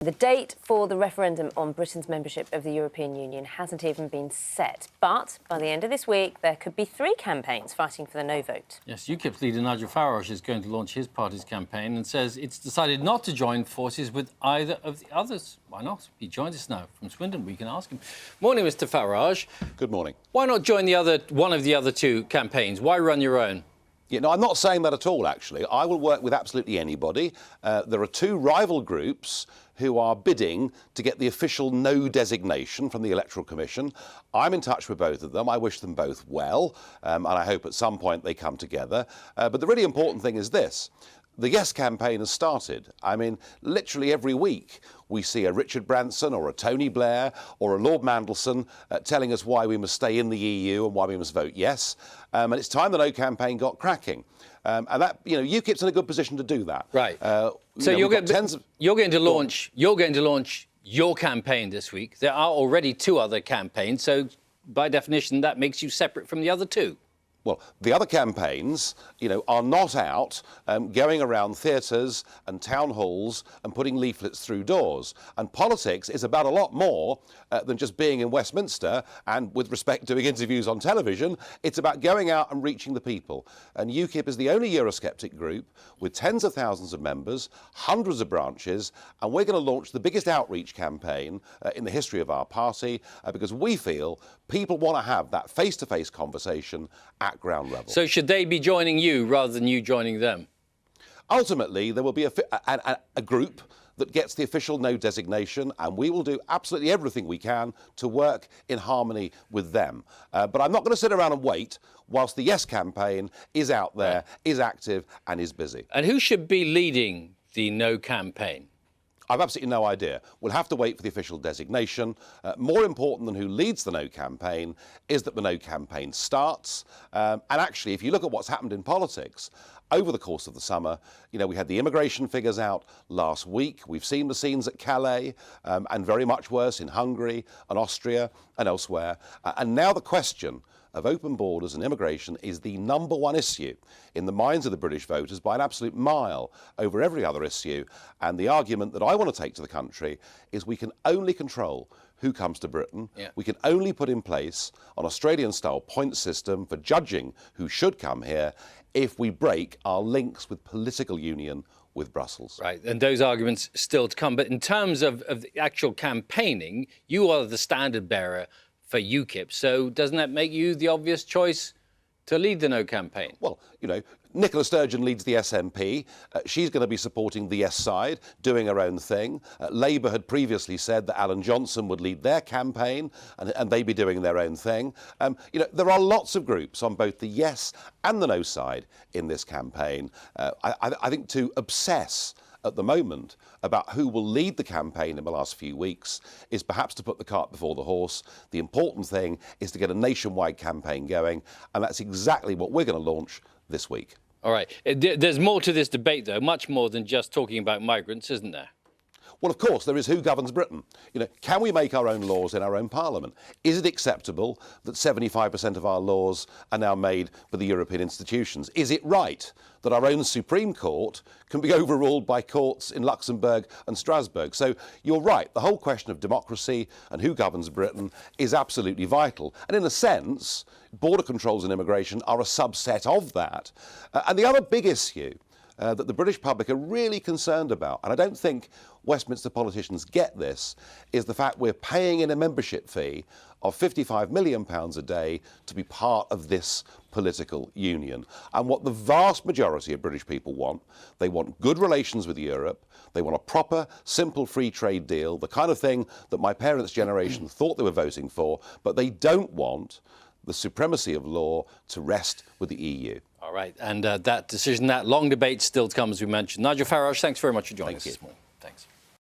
The date for the referendum on Britain's membership of the European Union hasn't even been set. But by the end of this week, there could be 3 campaigns fighting for the no vote. Yes, UKIP's leader Nigel Farage is going to launch his party's campaign and says it's decided not to join forces with either of the others. Why not? He joins us now from Swindon. We can ask him. Morning, Mr. Farage. Good morning. Why not join one of the other 2 campaigns? Why run your own? Yeah, no, I'm not saying that at all, actually. I will work with absolutely anybody. There are 2 rival groups who are bidding to get the official no designation from the Electoral Commission. I'm in touch with both of them. I wish them both well, and I hope at some point they come together. But the really important thing is this. The Yes campaign has started. I mean, literally every week we see a Richard Branson or a Tony Blair or a Lord Mandelson telling us why we must stay in the EU and why we must vote yes. And it's time the No campaign got cracking. And that, UKIP's in a good position to do that. Right. So you're going to launch your campaign this week. There are already 2 other campaigns, so by definition that makes you separate from the other 2. Well, the other campaigns, are not out going around theatres and town halls and putting leaflets through doors. And politics is about a lot more than just being in Westminster and, with respect, doing interviews on television. It's about going out and reaching the people. And UKIP is the only Eurosceptic group with tens of thousands of members, hundreds of branches, and we're going to launch the biggest outreach campaign in the history of our party because we feel people want to have that face-to-face conversation at ground level. So should they be joining you rather than you joining them? Ultimately, there will be a group that gets the official no designation, and we will do absolutely everything we can to work in harmony with them. But I'm not going to sit around and wait whilst the Yes campaign is out there, right, is active and is busy. And who should be leading the No campaign? I've absolutely no idea. We'll have to wait for the official designation. More important than who leads the No campaign is that the No campaign starts. And actually, if you look at what's happened in politics over the course of the summer, we had the immigration figures out last week. We've seen the scenes at Calais and very much worse in Hungary and Austria and elsewhere. And now the question of open borders and immigration is the #1 issue in the minds of the British voters by an absolute mile over every other issue. And the argument that I want to take to the country is we can only control who comes to Britain. Yeah. We can only put in place an Australian-style point system for judging who should come here if we break our links with political union with Brussels. Right, and those arguments still to come. But in terms of the actual campaigning, you are the standard bearer for UKIP. So doesn't that make you the obvious choice to lead the No campaign? Well, Nicola Sturgeon leads the SNP. She's going to be supporting the Yes side, doing her own thing. Labour had previously said that Alan Johnson would lead their campaign and they'd be doing their own thing. There are lots of groups on both the Yes and the No side in this campaign. I think to obsess at the moment about who will lead the campaign in the last few weeks is perhaps to put the cart before the horse. The important thing is to get a nationwide campaign going, and that's exactly what we're going to launch this week. All right. There's more to this debate, though, much more than just talking about migrants, isn't there? Well, of course, there is who governs Britain. Can we make our own laws in our own parliament? Is it acceptable that 75% of our laws are now made by the European institutions? Is it right that our own Supreme Court can be overruled by courts in Luxembourg and Strasbourg? So you're right, the whole question of democracy and who governs Britain is absolutely vital. And in a sense, border controls and immigration are a subset of that. And the other big issue that the British public are really concerned about, and I don't think Westminster politicians get this, is the fact we're paying in a membership fee of £55 million a day to be part of this political union. And what the vast majority of British people want, they want good relations with Europe, they want a proper, simple free trade deal, the kind of thing that my parents' generation thought they were voting for, but they don't want the supremacy of law to rest with the EU. All right, and that decision, that long debate still to come, as we mentioned. Nigel Farage, thanks very much for joining us this morning. Thanks.